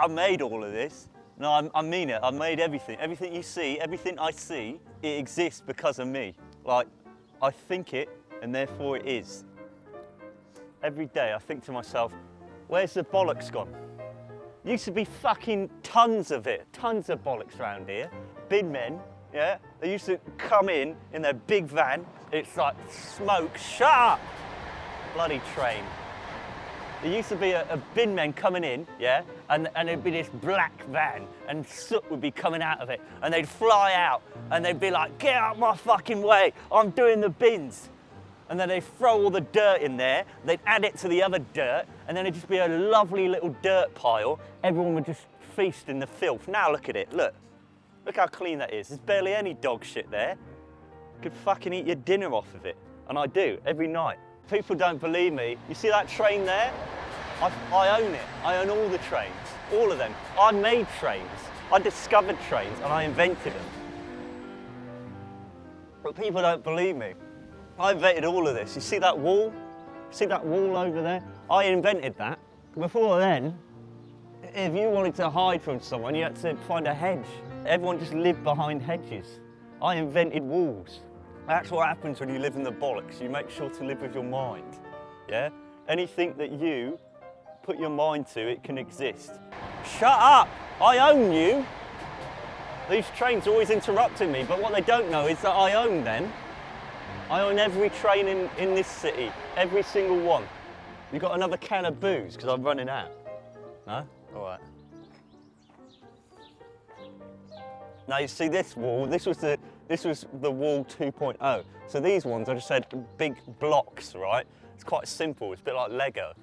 I made all of this. No, I mean it. I made everything. Everything you see, everything I see, it exists because of me. Like, I think it, and therefore it is. Every day I think to myself, where's the bollocks gone? Used to be fucking tons of it, tons of bollocks around here. Bin men, yeah? They used to come in their big van. It's like smoke, shut up! Bloody train. There used to be a bin men coming in, yeah? And it'd be this black van and soot would be coming out of it. And they'd fly out and they'd be like, get out my fucking way, I'm doing the bins. And then they'd throw all the dirt in there, they'd add it to the other dirt, and then it'd just be a lovely little dirt pile. Everyone would just feast in the filth. Now look at it, look. Look how clean that is. There's barely any dog shit there. You could fucking eat your dinner off of it. And I do, every night. People don't believe me. You see that train there? I own it. I own all the trains, all of them. I made trains. I discovered trains and I invented them. But people don't believe me. I invented all of this. You see that wall? See that wall over there? I invented that. Before then, if you wanted to hide from someone, you had to find a hedge. Everyone just lived behind hedges. I invented walls. That's what happens when you live in the bollocks. You make sure to live with your mind, yeah? Anything that you put your mind to, it can exist. Shut up! I own you! These trains are always interrupting me, but what they don't know is that I own them. I own every train in this city, every single one. You got another can of booze, because I'm running out? No? All right. Now you see this wall, this was the wall 2.0. So these ones, I just said big blocks, right? It's quite simple, it's a bit like Lego.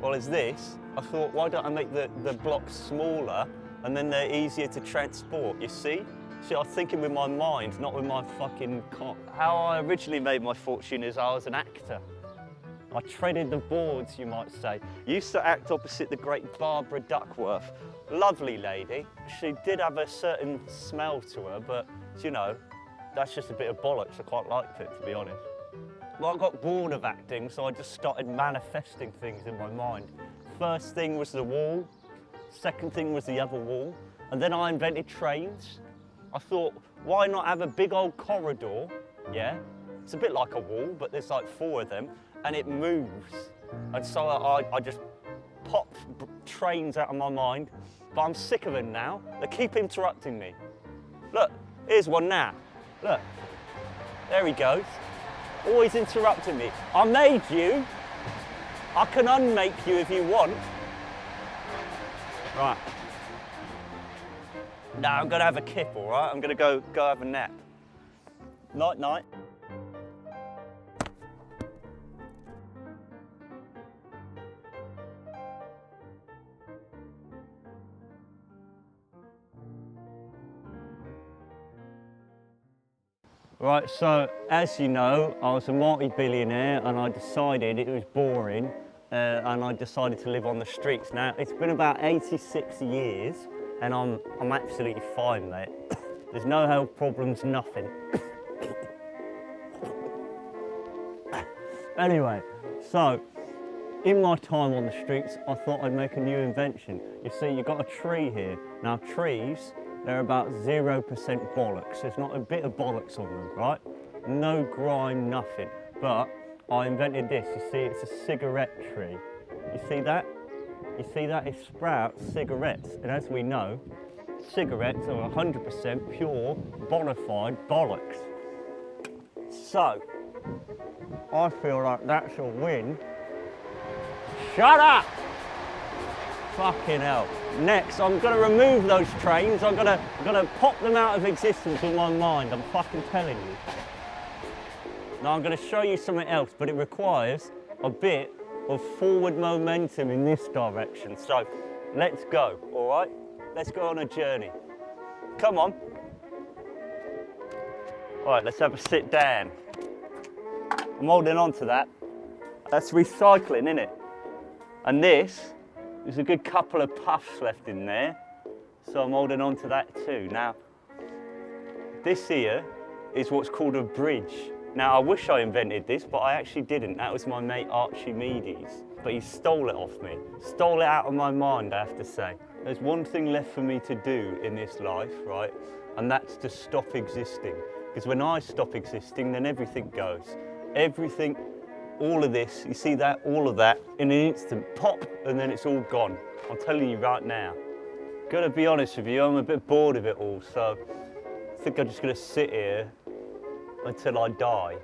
Well, as this, I thought, why don't I make the blocks smaller and then they're easier to transport, you see? See, I was thinking with my mind, not with my fucking cock. How I originally made my fortune is I was an actor. I treaded the boards, you might say. Used to act opposite the great Barbara Duckworth. Lovely lady. She did have a certain smell to her, but, you know, that's just a bit of bollocks. I quite liked it, to be honest. Well, I got bored of acting, so I just started manifesting things in my mind. First thing was the wall. Second thing was the other wall. And then I invented trains. I thought, why not have a big old corridor, yeah? It's a bit like a wall, but there's like 4 of them, and it moves. And so I just popped trains out of my mind, but I'm sick of them now. They keep interrupting me. Look, here's one now. Look, there he goes. Always interrupting me. I made you. I can unmake you if you want. Right. Now I'm gonna have a kip, all right? I'm gonna go have a nap. Night, night. Right, so as you know, I was a multi-billionaire and I decided it was boring and I decided to live on the streets. Now, it's been about 86 years and I'm absolutely fine, mate. There's no health problems, nothing. Anyway, so in my time on the streets, I thought I'd make a new invention. You see, you've got a tree here. Now, trees, they're about 0% bollocks. There's not a bit of bollocks on them, right? No grime, nothing. But I invented this. You see, it's a cigarette tree. You see that? You see that? It sprouts cigarettes. And as we know, cigarettes are 100% pure, bona fide bollocks. So, I feel like that's a win. Shut up! Fucking hell. Next, I'm gonna remove those trains. I'm gonna pop them out of existence with my mind. I'm fucking telling you. Now I'm gonna show you something else, but it requires a bit of forward momentum in this direction. So let's go, all right? Let's go on a journey. Come on. All right, let's have a sit down. I'm holding on to that. That's recycling, isn't it? And this, there's a good couple of puffs left in there, so I'm holding on to that too. Now, this here is what's called a bridge. Now, I wish I invented this, but I actually didn't. That was my mate Archimedes, but he stole it off me. Stole it out of my mind, I have to say. there's one thing left for me to do in this life, right? And that's to stop existing. Because when I stop existing, then everything goes. Everything, all of this, you see that, all of that, in an instant, pop, and then it's all gone. I'm telling you right now. Gotta be honest with you, I'm a bit bored of it all, so I think I'm just gonna sit here until I die.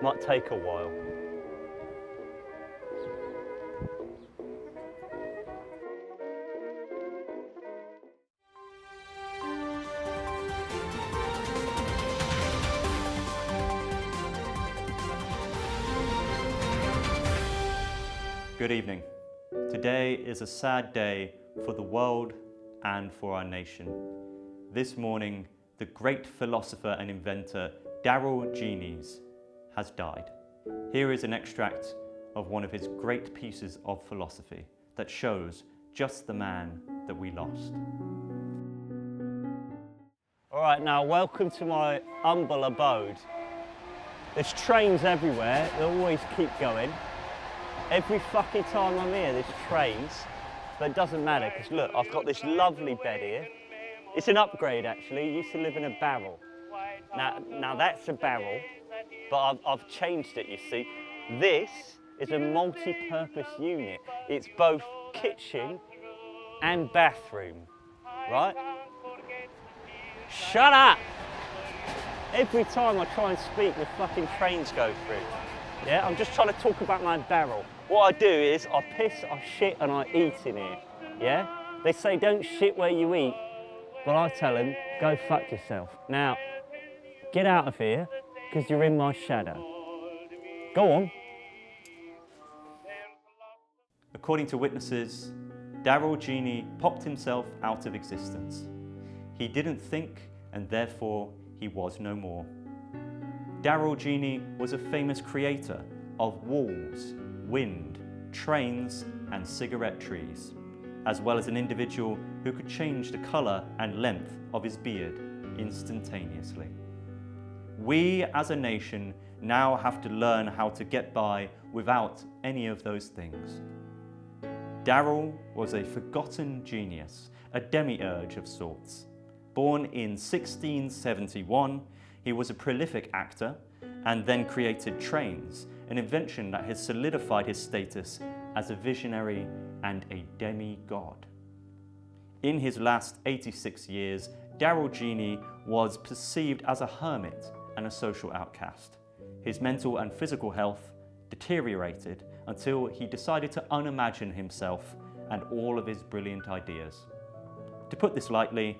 Might take a while. Good evening. Today is a sad day for the world and for our nation. This morning, the great philosopher and inventor Darryl Genes has died. Here is an extract of one of his great pieces of philosophy that shows just the man that we lost. All right, now welcome to my humble abode. There's trains everywhere, they always keep going. Every fucking time I'm here, there's trains, but it doesn't matter, because look, I've got this lovely bed here. It's an upgrade, actually. I used to live in a barrel. Now that's a barrel, but I've changed it, you see. This is a multi-purpose unit. It's both kitchen and bathroom, right? Shut up! Every time I try and speak, the fucking trains go through. Yeah, I'm just trying to talk about my barrel. What I do is I piss, I shit, and I eat in here. Yeah? They say don't shit where you eat, but I tell them go fuck yourself. Now, get out of here, because you're in my shadow. Go on. According to witnesses, Darryl Genes popped himself out of existence. He didn't think, and therefore he was no more. Darryl Genes was a famous creator of walls, wind, trains, and cigarette trees, as well as an individual who could change the colour and length of his beard instantaneously. We as a nation now have to learn how to get by without any of those things. Darryl was a forgotten genius, a demiurge of sorts. Born in 1671, he was a prolific actor and then created trains, an invention that has solidified his status as a visionary and a demigod. In his last 86 years, Darryl Genes was perceived as a hermit and a social outcast. His mental and physical health deteriorated until he decided to unimagine himself and all of his brilliant ideas. To put this lightly,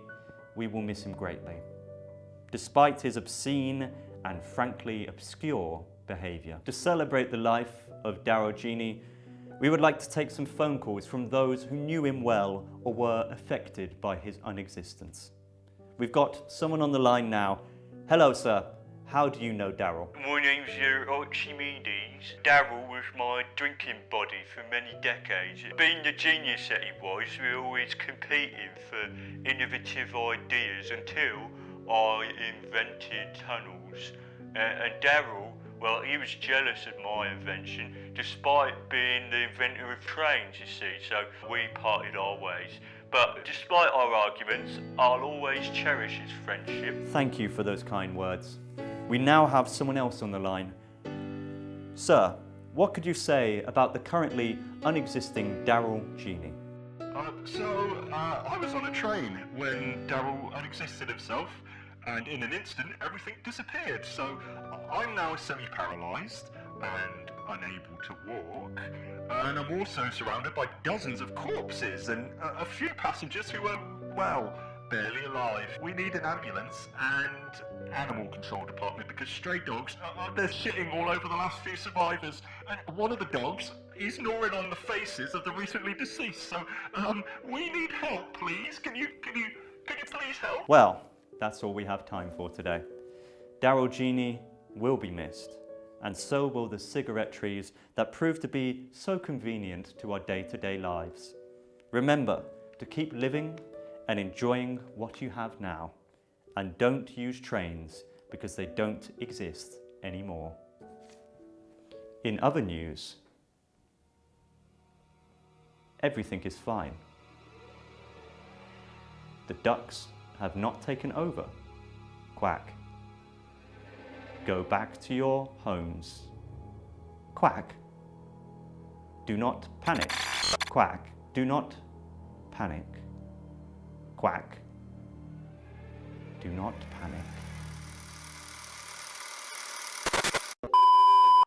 we will miss him greatly. Despite his obscene and frankly obscure behaviour. To celebrate the life of Darryl Genes, we would like to take some phone calls from those who knew him well or were affected by his unexistence. We've got someone on the line now. Hello, sir. How do you know Darryl? My name's Archimedes. Darryl was my drinking buddy for many decades. Being the genius that he was, we were always competing for innovative ideas until I invented tunnels. And Darryl, well, he was jealous of my invention, despite being the inventor of trains, you see, so we parted our ways. But despite our arguments, I'll always cherish his friendship. Thank you for those kind words. We now have someone else on the line. Sir, what could you say about the currently unexisting Darryl Genes? I was on a train when Darryl unexisted himself, and in an instant everything disappeared. So I'm now semi-paralysed and unable to walk, and I'm also surrounded by dozens of corpses and a few passengers who are, well, barely alive. We need an ambulance and animal control department because stray dogs, they're shitting all over the last few survivors, and one of the dogs is gnawing on the faces of the recently deceased. So we need help, please. Can you please help? Well, that's all we have time for today. Darryl Genes will be missed, and so will the cigarette trees that prove to be so convenient to our day-to-day lives. Remember to keep living and enjoying what you have now, and don't use trains because they don't exist anymore. In other news, Everything is fine. The ducks have not taken over. Quack. Go back to your homes. Quack. Do not panic. Quack. Do not panic. Quack. Do not panic.